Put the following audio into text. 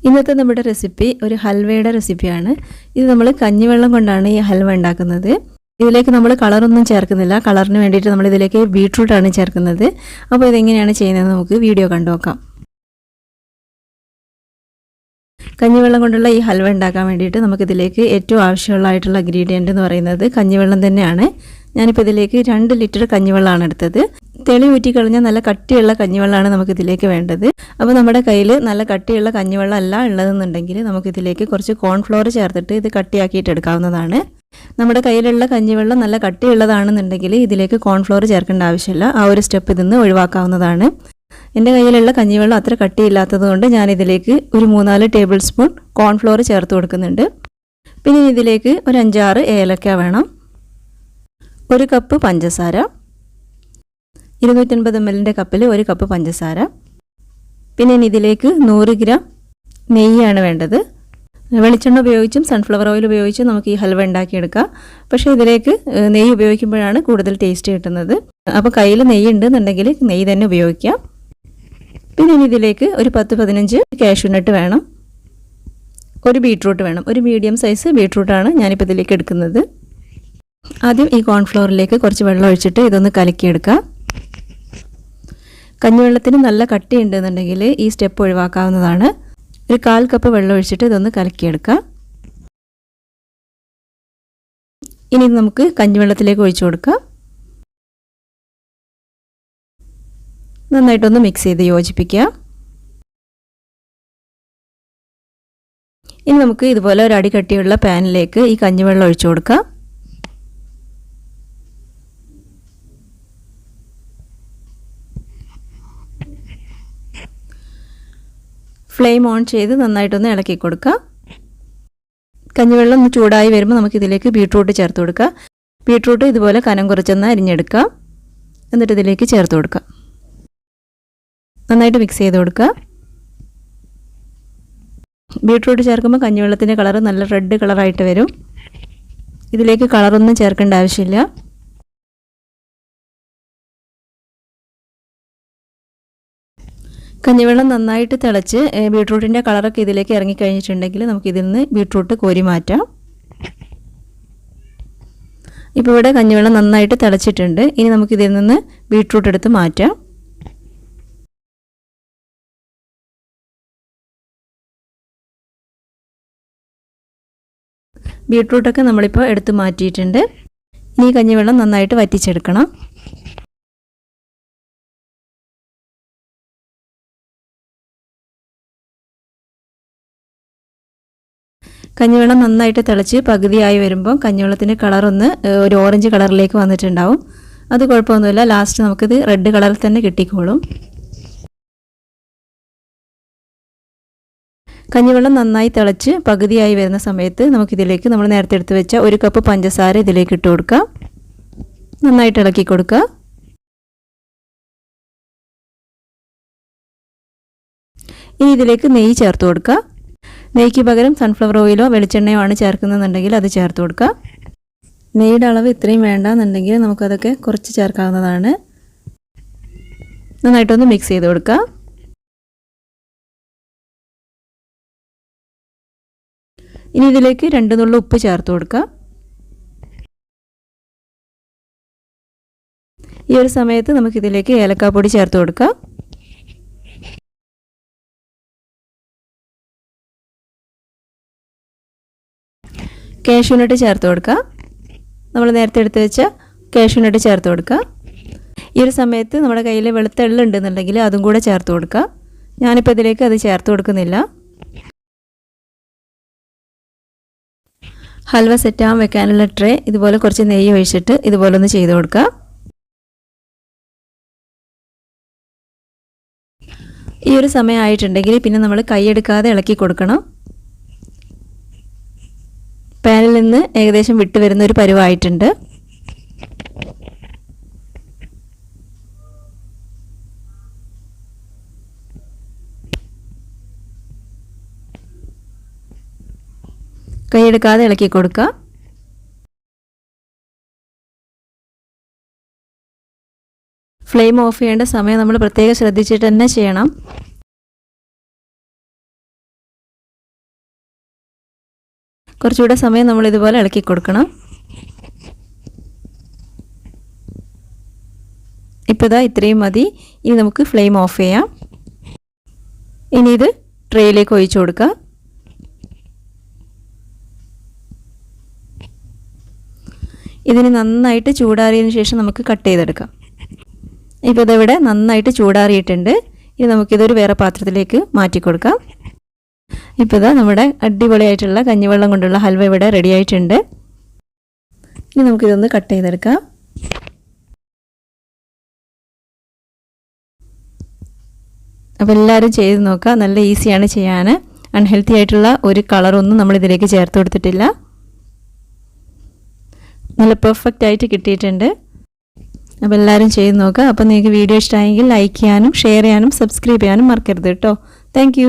ഇന്നത്തെ നമ്മുടെ റെസിപ്പി ഒരു ഹൽവയുടെ റെസിപ്പിയാണ്. ഇത് നമ്മൾ കഞ്ഞിവെള്ളം കൊണ്ടാണ് ഈ ഹൽവ ഉണ്ടാക്കുന്നത്. ഇതിലേക്ക് നമ്മൾ കളറൊന്നും ചേർക്കുന്നില്ല. കളറിന് വേണ്ടിയിട്ട് നമ്മൾ ഇതിലേക്ക് ബീട്രൂട്ടാണ് ചേർക്കുന്നത്. അപ്പോൾ ഇതെങ്ങനെയാണ് ചെയ്യുന്നത് നമുക്ക് വീഡിയോ കണ്ടു നോക്കാം. കഞ്ഞിവെള്ളം കൊണ്ടുള്ള ഈ ഹൽവ ഉണ്ടാക്കാൻ വേണ്ടിയിട്ട് നമുക്കിതിലേക്ക് ഏറ്റവും ആവശ്യമുള്ളതായിട്ടുള്ള ഇൻഗ്രീഡിയൻ്റ് എന്ന് പറയുന്നത് കഞ്ഞിവെള്ളം തന്നെയാണ്. ഞാനിപ്പോൾ ഇതിലേക്ക് 2 ലിറ്റർ കഞ്ഞിവെള്ളമാണ് എടുത്തത്. തെളി ഊറ്റി കളഞ്ഞാൽ നല്ല കട്ടിയുള്ള കഞ്ഞിവെള്ളമാണ് നമുക്കിതിലേക്ക് വേണ്ടത്. അപ്പോൾ നമ്മുടെ കയ്യിൽ നല്ല കട്ടിയുള്ള കഞ്ഞിവെള്ളം അല്ല ഉള്ളതെന്നുണ്ടെങ്കിൽ നമുക്കിതിലേക്ക് കുറച്ച് കോൺഫ്ലോർ ചേർത്തിട്ട് ഇത് കട്ടിയാക്കിയിട്ട് എടുക്കാവുന്നതാണ്. നമ്മുടെ കയ്യിലുള്ള കഞ്ഞിവെള്ളം നല്ല കട്ടിയുള്ളതാണെന്നുണ്ടെങ്കിൽ ഇതിലേക്ക് കോൺഫ്ലോർ ചേർക്കേണ്ട ആവശ്യമില്ല. ആ ഒരു സ്റ്റെപ്പ് ഇതിന്ന് ഒഴിവാക്കാവുന്നതാണ്. എൻ്റെ കയ്യിലുള്ള കഞ്ഞിവെള്ളം അത്ര കട്ടിയില്ലാത്തത് കൊണ്ട് ഞാനിതിലേക്ക് ഒരു 3-4 ടേബിൾ സ്പൂൺ കോൺഫ്ലോർ ചേർത്ത് കൊടുക്കുന്നുണ്ട്. പിന്നെ ഇതിലേക്ക് ഒരു 5-6 ഏലക്ക വേണം, 1 കപ്പ് പഞ്ചസാര, 250 ml കപ്പിൽ 1 കപ്പ് പഞ്ചസാര. പിന്നെ ഇതിലേക്ക് 100 ഗ്രാം നെയ്യാണ് വേണ്ടത്. വെളിച്ചെണ്ണ ഉപയോഗിച്ചും സൺഫ്ലവർ ഓയിൽ ഉപയോഗിച്ചും നമുക്ക് ഈ ഹൽവ ഉണ്ടാക്കിയെടുക്കാം. പക്ഷേ ഇതിലേക്ക് നെയ്യ് ഉപയോഗിക്കുമ്പോഴാണ് കൂടുതൽ ടേസ്റ്റ് കിട്ടുന്നത്. അപ്പോൾ കയ്യിൽ നെയ്യ് ഉണ്ടെന്നുണ്ടെങ്കിൽ നെയ്യ് തന്നെ ഉപയോഗിക്കാം. പിന്നെ ഇതിലേക്ക് ഒരു 10-15 കാഷ്യൂ നട്ട് വേണം, ഒരു ബീട്രൂട്ട് വേണം. ഒരു മീഡിയം സൈസ് ബീട്രൂട്ടാണ് ഞാനിപ്പോൾ ഇതിലേക്ക് എടുക്കുന്നത്. ആദ്യം ഈ കോൺഫ്ലോറിലേക്ക് കുറച്ച് വെള്ളം ഒഴിച്ചിട്ട് ഇതൊന്ന് കലക്കിയെടുക്കാം. കഞ്ഞിവെള്ളത്തിന് നല്ല കട്ടി ഉണ്ടെന്നുണ്ടെങ്കിൽ ഈ സ്റ്റെപ്പ് ഒഴിവാക്കാവുന്നതാണ്. ഒരു 1/4 കപ്പ് വെള്ളം ഒഴിച്ചിട്ട് ഇതൊന്ന് കലക്കിയെടുക്കാം. ഇനി നമുക്ക് കഞ്ഞിവെള്ളത്തിലേക്ക് ഒഴിച്ചു കൊടുക്കാം. നന്നായിട്ടൊന്ന് മിക്സ് ചെയ്ത് യോജിപ്പിക്കാം. ഇനി നമുക്ക് ഇതുപോലെ ഒരു അടി കട്ടിയുള്ള പാനിലേക്ക് ഈ കഞ്ഞിവെള്ളം ഒഴിച്ചു കൊടുക്കാം. ഫ്ലെയിം ഓൺ ചെയ്ത് നന്നായിട്ടൊന്ന് ഇളക്കി കൊടുക്കുക. കഞ്ഞിവെള്ളം ഒന്ന് ചൂടായി വരുമ്പോൾ നമുക്കിതിലേക്ക് ബീട്രൂട്ട് ചേർത്ത് കൊടുക്കുക. ബീട്രൂട്ട് ഇതുപോലെ കനം കുറച്ചൊന്ന് അരിഞ്ഞെടുക്കുക. എന്നിട്ട് ഇതിലേക്ക് ചേർത്ത് കൊടുക്കുക. നന്നായിട്ട് മിക്സ് ചെയ്ത് കൊടുക്കുക. ബീട്രൂട്ട് ചേർക്കുമ്പോൾ കഞ്ഞിവെള്ളത്തിൻ്റെ കളർ നല്ല റെഡ് കളറായിട്ട് വരും. ഇതിലേക്ക് കളറൊന്നും ചേർക്കേണ്ട ആവശ്യമില്ല. കഞ്ഞിവെള്ളം നന്നായിട്ട് തിളച്ച് ബീട്രൂട്ടിൻ്റെ കളറൊക്കെ ഇതിലേക്ക് ഇറങ്ങിക്കഴിഞ്ഞിട്ടുണ്ടെങ്കിൽ നമുക്കിതിൽ നിന്ന് ബീട്രൂട്ട് കോരി മാറ്റാം. ഇപ്പോൾ ഇവിടെ കഞ്ഞിവെള്ളം നന്നായിട്ട് തിളച്ചിട്ടുണ്ട്. ഇനി നമുക്കിതിൽ നിന്ന് ബീട്രൂട്ട് എടുത്ത് മാറ്റാം. ബീട്രൂട്ടൊക്കെ നമ്മളിപ്പോൾ എടുത്ത് മാറ്റിയിട്ടുണ്ട്. ഇനി കഞ്ഞിവെള്ളം നന്നായിട്ട് വറ്റിച്ചെടുക്കണം. കഞ്ഞിവെള്ളം നന്നായിട്ട് തിളച്ച് പകുതിയായി വരുമ്പോൾ കഞ്ഞിവെള്ളത്തിൻ്റെ കളറൊന്ന് ഒരു ഓറഞ്ച് കളറിലേക്ക് വന്നിട്ടുണ്ടാവും. അത് കുഴപ്പമൊന്നുമില്ല. ലാസ്റ്റ് നമുക്കിത് റെഡ് കളറിൽ തന്നെ കിട്ടിക്കോളും. കഞ്ഞിവെള്ളം നന്നായി തിളച്ച് പകുതിയായി വരുന്ന സമയത്ത് നമുക്കിതിലേക്ക് നമ്മൾ നേരത്തെ എടുത്ത് വെച്ച 1 കപ്പ് പഞ്ചസാര ഇതിലേക്ക് ഇട്ട് കൊടുക്കാം. നന്നായിട്ട് ഇളക്കി കൊടുക്കുക. ഇനി ഇതിലേക്ക് നെയ്യ് ചേർത്ത് കൊടുക്കുക. നെയ്ക്ക് പകരം സൺഫ്ലവർ ഓയിലോ വെളിച്ചെണ്ണയോ ആണ് ചേർക്കുന്നതെന്നുണ്ടെങ്കിൽ അത് ചേർത്ത് കൊടുക്കുക. നെയ്യുടെ അളവ് ഇത്രയും വേണ്ടെന്നുണ്ടെങ്കിൽ നമുക്കതൊക്കെ കുറച്ച് ചേർക്കാവുന്നതാണ്. നന്നായിട്ടൊന്ന് മിക്സ് ചെയ്ത് കൊടുക്കുക. ഇനി ഇതിലേക്ക് 2 നുള്ളു ഉപ്പ് ചേർത്ത് കൊടുക്കുക. ഈ ഒരു സമയത്ത് നമുക്കിതിലേക്ക് ഏലക്കാപ്പൊടി ചേർത്ത് കൊടുക്കുക. കാഷ്യൂ നട്ട് ചേർത്ത് കൊടുക്കുക. നമ്മൾ നേരത്തെ എടുത്ത് വെച്ച കാഷ്യൂ നട്ട് ചേർത്ത് കൊടുക്കുക. ഈ ഒരു സമയത്ത് നമ്മുടെ കയ്യിൽ വെളുത്ത എള്ള് ഉണ്ടെന്നുണ്ടെങ്കിൽ അതും കൂടെ ചേർത്ത് കൊടുക്കുക. ഞാനിപ്പോൾ ഇതിലേക്ക് അത് ചേർത്ത് കൊടുക്കുന്നില്ല. ഹൽവ സെറ്റാകാൻ വെക്കാനുള്ള ട്രേ ഇതുപോലെ കുറച്ച് നെയ്യ് ഒഴിച്ചിട്ട് ഇതുപോലെ ഒന്ന് ചെയ്ത് കൊടുക്കുക. ഈ ഒരു സമയം ആയിട്ടുണ്ടെങ്കിൽ പിന്നെ നമ്മൾ കൈയെടുക്കാതെ ഇളക്കി കൊടുക്കണം. പാനിൽ നിന്ന് ഏകദേശം വിട്ട് വരുന്ന ഒരു പരുവായിട്ടുണ്ട്. കൈയെടുക്കാതെ ഇളക്കി കൊടുക്കുക. ഫ്ലെയിം ഓഫ് ചെയ്യേണ്ട സമയം നമ്മൾ പ്രത്യേകം ശ്രദ്ധിച്ചിട്ട് തന്നെ ചെയ്യണം. കുറച്ചുകൂടെ സമയം നമ്മൾ ഇതുപോലെ ഇളക്കി കൊടുക്കണം. ഇപ്പോൾ ഇതാ ഇത്രയും മതി. ഇനി നമുക്ക് ഫ്ലെയിം ഓഫ് ചെയ്യാം. ഇനി ഇത് ട്രേയിലേക്ക് ഒഴിച്ചു കൊടുക്കാം. ഇതിന് നന്നായിട്ട് ചൂടാറിയതിന് ശേഷം നമുക്ക് കട്ട് ചെയ്തെടുക്കാം. ഇപ്പോൾ ഇതിവിടെ നന്നായിട്ട് ചൂടാറിയിട്ടുണ്ട്. ഇനി നമുക്കിതൊരു വേറെ പാത്രത്തിലേക്ക് മാറ്റി കൊടുക്കാം. ഇപ്പോൾ ഇതാ നമ്മുടെ അടിപൊളിയായിട്ടുള്ള കഞ്ഞിവെള്ളം കൊണ്ടുള്ള ഹൽവ ഇവിടെ റെഡി ആയിട്ടുണ്ട്. ഇനി നമുക്കിതൊന്ന് കട്ട് ചെയ്തെടുക്കാം. അപ്പോൾ എല്ലാവരും ചെയ്ത് നോക്കുക. നല്ല ഈസിയാണ് ചെയ്യാൻ. അൺഹെൽത്തി ആയിട്ടുള്ള ഒരു കളറൊന്നും നമ്മൾ ഇതിലേക്ക് ചേർത്ത് കൊടുത്തിട്ടില്ല. നല്ല പെർഫെക്റ്റ് ആയിട്ട് കിട്ടിയിട്ടുണ്ട്. അപ്പോൾ എല്ലാവരും ചെയ്ത് നോക്കുക. അപ്പോൾ നിങ്ങൾക്ക് വീഡിയോ ഇഷ്ടമായെങ്കിൽ ലൈക്ക് ചെയ്യാനും ഷെയർ ചെയ്യാനും സബ്സ്ക്രൈബ് ചെയ്യാനും മറക്കരുത് കേട്ടോ. താങ്ക്